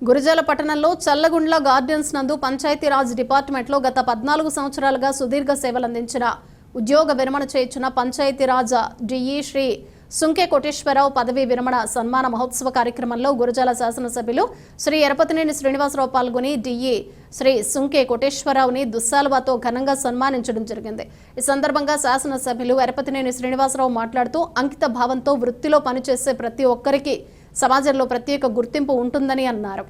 గురజాల పట్టణంలో చల్లగుండ్ల గార్డెన్స్ నందు పంచాయతీరాజ్ డిపార్ట్మెంట్లో గత 14 సంవత్సరాలుగా సుదీర్ఘ సేవలందించిన ఉద్యోగ విరమణ చేయించిన పంచాయతీరాజ్ డిఈ శ్రీ సుంకే కోటేశ్వరరావు పదవీ విరమణ సన్మాన మహోత్సవ కార్యక్రమంలో గురజాల శాసనసభ్యులు శ్రీ ఎరపతినేని శ్రీనివాసరావు పాల్గొని డిఈ శ్రీ సుంకే కోటేశ్వరరావుని దుస్సాలువాతో ఘనంగా సన్మానించడం జరిగింది. ఈ సందర్భంగా శాసనసభ్యులు ఎరపతినేని శ్రీనివాసరావు మాట్లాడుతూ అంకిత భావంతో వృత్తిలో పనిచేసే ప్రతి ఒక్కరికి సమాజంలో ప్రత్యేక గుర్తింపు ఉంటుందని అన్నారు.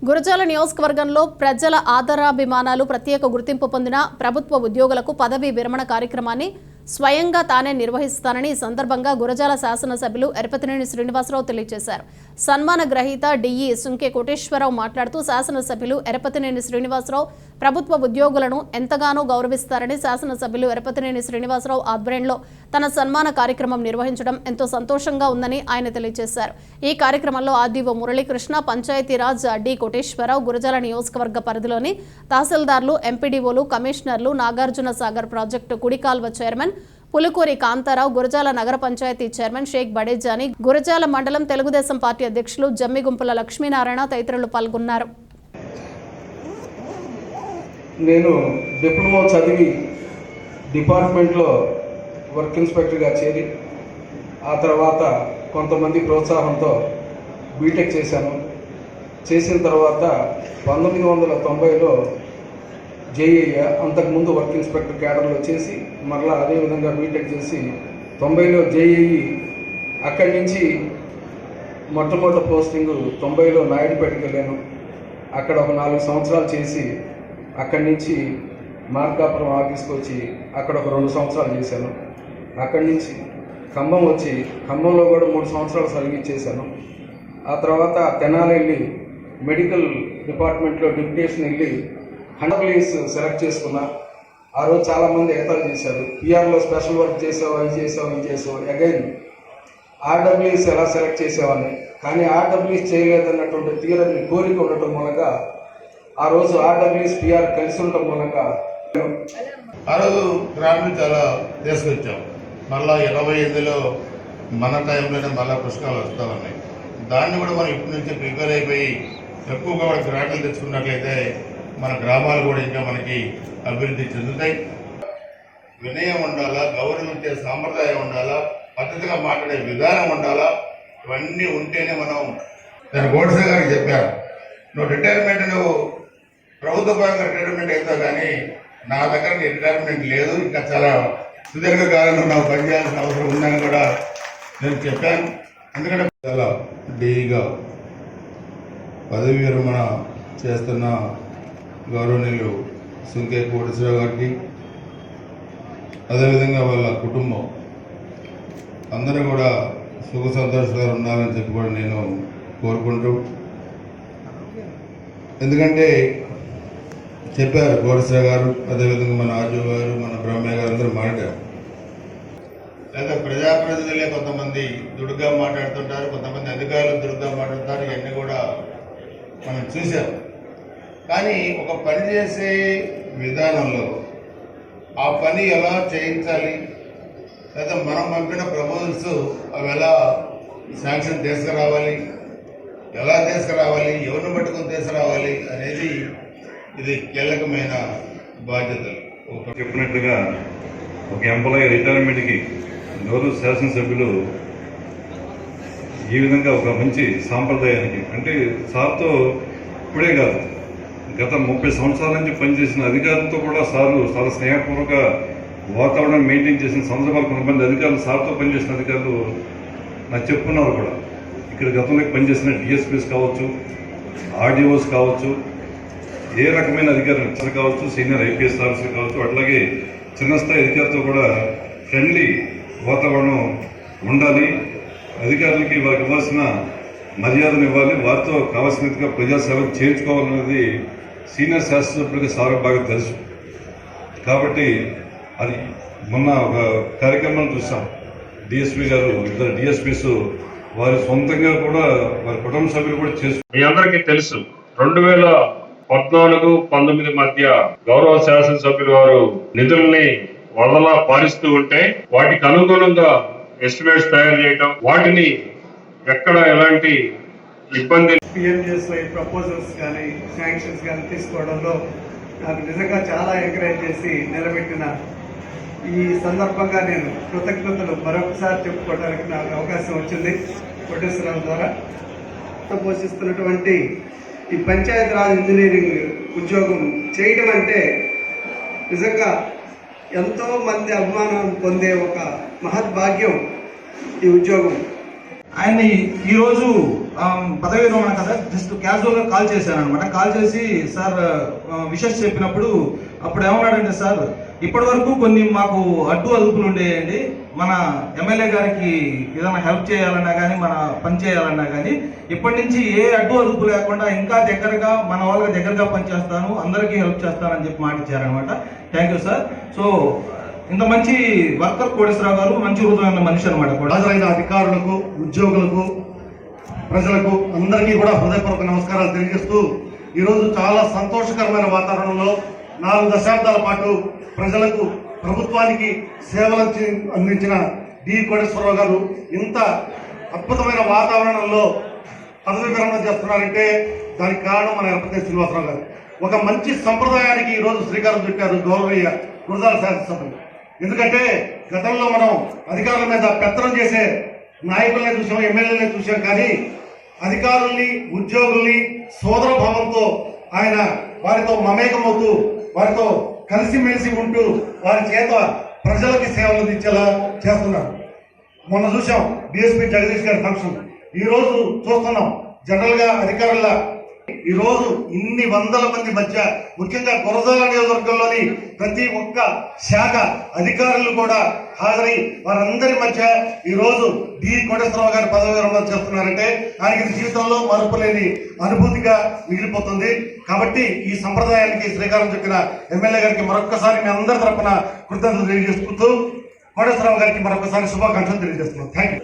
గురజాల నియోజకవర్గంలో ప్రజల ఆదరాభిమానాలు ప్రత్యేక గుర్తింపు పొందిన ప్రభుత్వ ఉద్యోగులకు పదవీ విరమణ కార్యక్రమాన్ని స్వయంగా తానే నిర్వహిస్తానని ఈ సందర్భంగా గురజాల శాసనసభ్యులు ఎరపతినేని శ్రీనివాసరావు తెలియజేశారు. సన్మాన గ్రహీత డిఈ సుంకే కోటేశ్వరరావు మాట్లాడుతూ శాసనసభ్యులు ఎరపతినేని శ్రీనివాసరావు ప్రభుత్వ ఉద్యోగులను ఎంతగానో గౌరవిస్తారని శాసనసభ్యులు ఎరపతినేని శ్రీనివాసరావు ఆధ్వర్యంలో తన సన్మాన కార్యక్రమం నిర్వహించడం ఎంతో సంతోషంగా ఉందని ఆయన తెలియజేశారు. ఈ కార్యక్రమంలో ఆర్డీఓ మురళీకృష్ణ, పంచాయతీరాజ్ డి కోటేశ్వరరావు, గురజాల నియోజకవర్గ పరిధిలోని తహసీల్దార్లు, ఎంపీడీఓలు, కమిషనర్లు, నాగార్జున సాగర్ ప్రాజెక్టు కుడికాల్వ చైర్మన్ పులుకూరి కాంతారావు, గురజాల నగర పంచాయతీ చైర్మన్ షేక్ బడేజాని, గురజాల మండలం తెలుగుదేశం పార్టీ అధ్యక్షులు జమ్మిగుంపుల లక్ష్మీనారాయణ తదితరులు పాల్గొన్నారు. నేను డిప్లొమా చదివి డిపార్ట్మెంట్లో వర్క్ ఇన్స్పెక్టర్గా చేరి ఆ తర్వాత కొంతమంది ప్రోత్సాహంతో బీటెక్ చేశాను. చేసిన తర్వాత 1990లో జేఈ అంతకుముందు వర్క్ ఇన్స్పెక్టర్ క్యాడర్లో చేసి మరలా అదేవిధంగా బీటెక్ చేసి 90లో జేఈ, అక్కడి నుంచి మొట్టమొదటి పోస్టింగ్ 90లో నాయుడుపేటకి వెళ్ళాను. అక్కడ ఒక 4 సంవత్సరాలు చేసి అక్కడి నుంచి మార్కాపురం ఆఫీస్కి వచ్చి అక్కడ ఒక 2 సంవత్సరాలు చేశాను. అక్కడి నుంచి ఖమ్మం వచ్చి ఖమ్మంలో కూడా 3 సంవత్సరాలు సర్వీస్ చేశాను. ఆ తర్వాత తెనాలి వెళ్ళి మెడికల్ డిపార్ట్మెంట్లో డిప్యూటేషన్ వెళ్ళి హండ్రీస్ సెలెక్ట్ చేసుకున్నా. ఆ రోజు చాలామంది ఎగతాలు చేశారు, పిఆర్లో స్పెషల్ వర్క్ చేసావు, అది చేసావు, ఇది చేసావు. అగైన్ ఆర్డబ్ల్యూఎస్ ఎలా సెలెక్ట్ చేసావని, కానీ ఆర్డబ్ల్యూఎస్ చేయలేదన్నటువంటి తీరని కోరిక ఉండటం మూలంగా ఆ రోజు ఆర్డబ్ల్యూఎస్ పిఆర్ కలిసి ఉండటం మూలంగా ఆ రోజు గ్రామీణ చాలా తీసుకొచ్చాం. మళ్ళీ 28లో మన టైంలోనే మళ్ళీ పుస్తకాలు వస్తూ ఉన్నాయి. దాన్ని కూడా మనం ఇప్పటి నుంచి ప్రిపేర్ అయిపోయి ఎక్కువగా కూడా గ్రాంట్లు తెచ్చుకున్నట్లయితే మన గ్రామాలు కూడా ఇంకా మనకి అభివృద్ధి చెందుతాయి. వినయం ఉండాలా, గౌరవించే సాంప్రదాయం ఉండాలా, పద్ధతిగా మాట్లాడే విధానం ఉండాలా. ఇవన్నీ ఉంటేనే మనం నేను గోడ్సే గారికి చెప్పాను, నువ్వు రిటైర్మెంట్ నువ్వు ప్రభుత్వ పరంగా రిటైర్మెంట్ అవుతావు, కానీ నా దగ్గర నీ రిటైర్మెంట్ లేదు, ఇంకా చాలా సుదీర్ఘకాలంలో నాకు పనిచేయాల్సిన అవసరం ఉందని కూడా నేను చెప్పాను. ఎందుకంటే చాలా డీగా పదవి విరమణ చేస్తున్న గౌరవనీయులు సుంకే కోటేశ్వరరావు గారికి, అదేవిధంగా వాళ్ళ కుటుంబం అందరూ కూడా సుఖ సంతోషాలు ఉండాలని చెప్పి కూడా నేను కోరుకుంటూ, ఎందుకంటే చెప్పారు కోటేశ్వరరావు గారు, అదేవిధంగా మన ఆర్జు గారు, మన బ్రహ్మయ్య గారు అందరూ మాట్లాడారు. లేదా ప్రజాప్రతినిధులే కొంతమంది దుడుగ్గా మాట్లాడుతుంటారు, కొంతమంది అధికారులు దుడుగ్గా మాట్లాడుతారు. ఇవన్నీ కూడా మనం చూసాం. కానీ ఒక పని చేసే విధానంలో ఆ పని ఎలా చేయించాలి, లేదా మనం పంపిన ప్రపోజల్స్ అవి ఎలా శాంక్షన్ తీసుకురావాలి, ఎలా తీసుకురావాలి, ఎవరిని పట్టుకొని తీసుకురావాలి అనేది ఇది కీలకమైన బాధ్యతలు. చెప్పినట్లుగా ఒక ఎంప్లాయీ రిటైర్మెంట్కి గౌరవ శాసనసభ్యులు ఈ విధంగా ఒక మంచి సాంప్రదాయానికి, అంటే సార్తో ఇప్పుడే కాదు గత 30 సంవత్సరాల నుంచి పనిచేసిన అధికారులతో కూడా సార్లు చాలా స్నేహపూర్వక వాతావరణం మెయింటైన్ చేసిన సందర్భాలు కొంతమంది అధికారులు, సార్తో పనిచేసిన అధికారులు నాకు చెప్పుకున్నారు కూడా. ఇక్కడ గతంలో పనిచేసిన డిఎస్పీస్ కావచ్చు, ఆర్డీఓస్ కావచ్చు, ఏ రకమైన అధికారులు కావచ్చు, సీనియర్ ఐపీఎస్ ఆఫీసర్ కావచ్చు, అట్లాగే చిన్న స్థాయి అధికారులతో కూడా ఫ్రెండ్లీ వాతావరణం ఉండాలి. అధికారులకి వారికి ఇవ్వాల్సిన మర్యాదను ఇవ్వాలి, వారితో కావాల్సినట్టుగా ప్రజాసేవలు చేర్చుకోవాలనేది సీనియర్ శాస్త్రజ్ఞులకి సార్ బాగా తెలుసు. కాబట్టి అది మొన్న ఒక కార్యక్రమం చూసాం. డిఎస్పీ గారు, 2 డిఎస్పీస్ వారి సొంతంగా కూడా వారి కుటుంబ సభ్యులు కూడా చేసుకుంటారు. మీ అందరికీ తెలుసు 2014-19 మధ్య గౌరవ శాసనసభ్యులు వారు నిధుల్ని వదలా పారిస్తూ ఉంటే వాటికి అనుగుణంగా ఎస్టిమేట్స్ తయారు చేయటం, వాటిని ఎక్కడ ఎలాంటి ఇబ్బంది పిఎంజెస్వై ప్రపోజల్స్ కానీ శాంక్షన్స్ కానీ తీసుకోవడంలో నాకు నిజంగా చాలా ఎంకరేజ్ చేసి నిలబెట్టిన ఈ సందర్భంగా నేను కృతజ్ఞతలు మరొకసారి చెప్పుకోవడానికి నాకు అవకాశం వచ్చింది కోటేశ్వరరావు ద్వారా పోషిస్తున్నటువంటి ఈ పంచాయతీరాజ్ ఇంజనీరింగ్ ఉద్యోగం చేయడం అంటే నిజంగా ఎంతో మంది అభిమానం పొందే ఒక మహద్భాగ్యం ఈ ఉద్యోగం. ఆయన్ని ఈరోజు పదవి విరమణ కదా జస్ట్ క్యాజువల్గా కాల్ చేశాను అనమాట. కాల్ చేసి సార్ విషెస్ చెప్పినప్పుడు అప్పుడు ఏమన్నాడంటే, సార్ ఇప్పటి వరకు కొన్ని మాకు అడ్డు అదుపులు ఉండేయండి, మన ఎమ్మెల్యే గారికి ఏదైనా హెల్ప్ చేయాలన్నా కానీ మన పని చేయాలన్నా కానీ ఇప్పటి నుంచి ఏ అడ్డు అదుపు లేకుండా ఇంకా దగ్గరగా మన వాళ్ళకి దగ్గరగా పనిచేస్తాను, అందరికీ హెల్ప్ చేస్తానని చెప్పి మాట ఇచ్చారనమాట. Thank you sir. సో ఇంత మంచి వర్కర్ కోటేశ్వరరావు గారు మంచి హృదయమైన మనిషి అనమాట. హాజరైన అధికారులకు, ఉద్యోగులకు, ప్రజలకు అందరికీ కూడా హృదయపూర్వక నమస్కారాలు తెలియజేస్తూ ఈరోజు చాలా సంతోషకరమైన వాతావరణంలో 4 దశాబ్దాల పాటు ప్రజలకు, ప్రభుత్వానికి సేవలు అందించిన డి కోటేశ్వరరావు గారు ఇంత అద్భుతమైన వాతావరణంలో పదవి విరమణ చేస్తున్నారంటే దానికి కారణం మన ఎర్రపతి శ్రీనివాసరావు గారు. ఒక మంచి సంప్రదాయానికి ఈరోజు శ్రీకారం చుట్టారు గౌరవీయ గురజాల శాసనసభ్యులు. ఎందుకంటే గతంలో మనం అధికారుల మీద పెత్తనం చేసే నాయకులనే చూసాం, ఎమ్మెల్యేలనే చూసాం, కానీ అధికారుల్ని, ఉద్యోగుల్ని సోదర భావంతో ఆయన వారితో మమేకమవుతూ వారితో కలిసిమెలిసి ఉంటూ వారి చేత ప్రజలకి సేవలు అందించేలా చేస్తున్నారు. మొన్న చూసాం డిఎస్పీ జగదీష్ గారి ఫంక్షన్. ఈ రోజు చూస్తున్నాం జనరల్ గా అధికారుల ఈ రోజు ఇన్ని వందల మంది మధ్య, ముఖ్యంగా గురజాల నియోజకవర్గంలోని ప్రతి ఒక్క శాఖ అధికారులు కూడా హాజరై వారందరి మధ్య ఈ రోజు డి కోటేశ్వరరావు గారి పదవి విరమణ చేస్తున్నారంటే ఆయనకి జీవితంలో మరుపులేని అనుభూతిగా మిగిలిపోతుంది. కాబట్టి ఈ సంప్రదాయానికి శ్రీకారం చుట్టిన ఎమ్మెల్యే గారికి మరొక్కసారి మీ అందరి తరఫున కృతజ్ఞతలు తెలియజేసుకుంటూ కోటేశ్వరరావు గారికి మరొకసారి శుభాకాంక్షలు తెలియజేస్తున్నాం. Thank you.